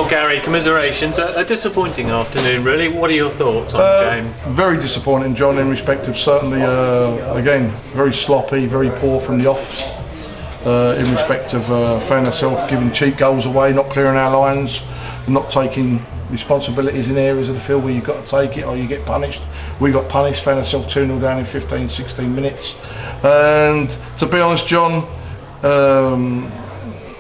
Well, Gary, commiserations. A disappointing afternoon, really. What are your thoughts on the game? Very disappointing, John, in respect of certainly, again, very sloppy, very poor from the offs. In respect of found ourselves giving cheap goals away, not clearing our lines, not taking responsibilities in areas of the field where you've got to take it or you get punished. We got punished, found ourselves 2-0 down in 15-16 minutes. And to be honest, John,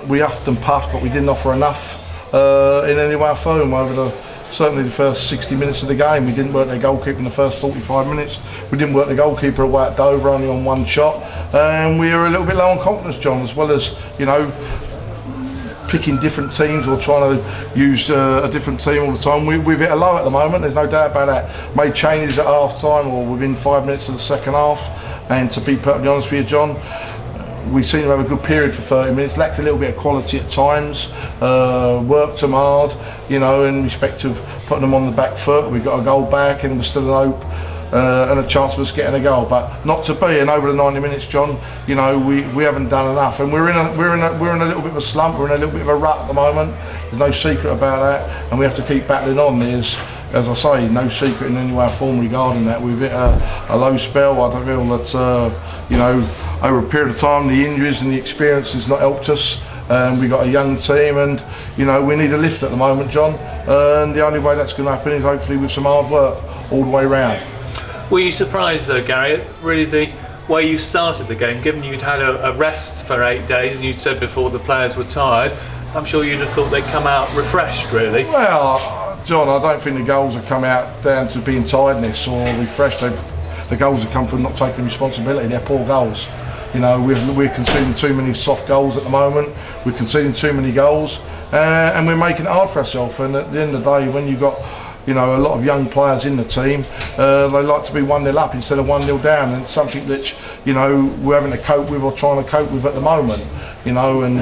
we huffed and puffed, but we didn't offer enough in any way foam over certainly the first 60 minutes of the game. We didn't work their goalkeeper in the first 45 minutes. We didn't work the goalkeeper away at Dover, only on one shot. And we were a little bit low on confidence, John, as well as, you know, picking different teams or trying to use a different team all the time. We've hit a low at the moment, there's no doubt about that. Made changes at half time or within 5 minutes of the second half. And to be perfectly honest with you, John, we seem to have a good period for 30 minutes, lacked a little bit of quality at times, worked them hard, you know, in respect of putting them on the back foot. We got a goal back and there was still an hope and a chance of us getting a goal, but not to be. And over the 90 minutes, John, you know, we haven't done enough, and we're in a little bit of a slump. We're in a little bit of a rut at the moment. There's no secret about that, and we have to keep battling on. There's, as I say, no secret in any way or form regarding that. We've hit a low spell. I don't feel that, you know, over a period of time, the injuries and the experience has not helped us. We've got a young team, and you know, we need a lift at the moment, John. And the only way that's going to happen is hopefully with some hard work all the way round. Were you surprised though, Gary, really the way you started the game, given you'd had a rest for 8 days and you'd said before the players were tired? I'm sure you'd have thought they'd come out refreshed, really. Well, John, I don't think the goals have come out down to being tiredness or refreshed. The goals have come from not taking responsibility. They're poor goals. You know, we're conceding too many soft goals at the moment. We're conceding too many goals, and we're making it hard for ourselves. And at the end of the day, when you've got, you know, a lot of young players in the team, they like to be 1-0 up instead of 1-0 down, and it's something that, you know, we're having to cope with or trying to cope with at the moment. You know, and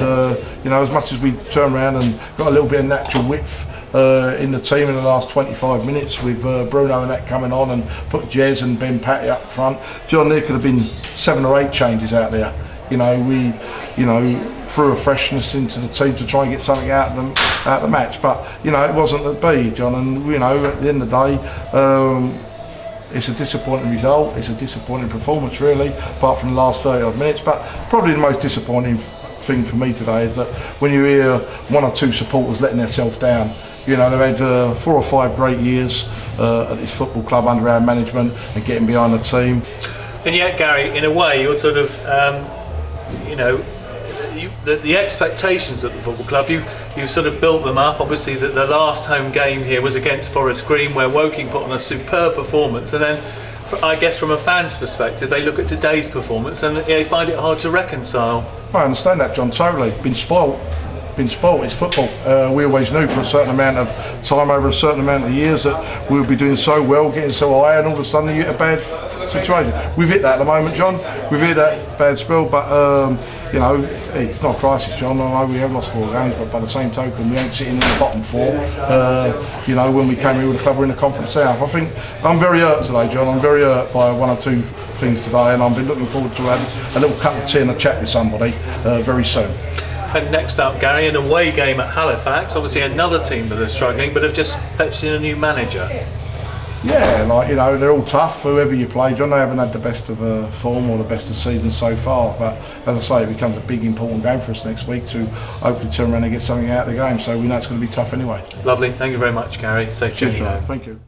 you know, as much as we turn around and got a little bit of natural width in the team in the last 25 minutes with Bruno and that coming on and put Jez and Ben Patty up front, John, there could have been 7 or 8 changes out there. You know, we, you know, threw a freshness into the team to try and get something out of the match, but you know, it wasn't to be, John. And you know, at the end of the day, it's a disappointing result. It's a disappointing performance, really, apart from the last 30 odd minutes. But probably the most disappointing thing for me today is that when you hear 1 or 2 supporters letting themselves down. You know, they've had 4 or 5 great years at this football club under our management and getting behind the team. And yet, Gary, in a way, you're sort of, you know, the expectations at the football club, you've sort of built them up. Obviously, the last home game here was against Forest Green, where Woking put on a superb performance, and then, I guess, from a fan's perspective, they look at today's performance and they find it hard to reconcile. I understand that, John, totally. Been spoilt, it's football. We always knew for a certain amount of time, over a certain amount of years, that we would be doing so well, getting so high, and all of a sudden you hit a bad situation. We've hit that at the moment, John. We've hit that bad spell, but you know, it's not a crisis, John. I know we have lost 4 games, but by the same token, we ain't sitting in the bottom 4. You know, when we came here with the club, we're in the Conference South. I think I'm very hurt today, John. I'm very hurt by 1 or 2 things today, and I've been looking forward to having a little cup of tea and a chat with somebody very soon. And next up, Gary, an away game at Halifax. Obviously another team that are struggling, but have just fetched in a new manager. Yeah, like, you know, they're all tough, whoever you play, John. They haven't had the best of form or the best of season so far, but as I say, it becomes a big important game for us next week to hopefully turn around and get something out of the game, so we know it's going to be tough anyway. Lovely, thank you very much, Gary. Safe journey. Thank you.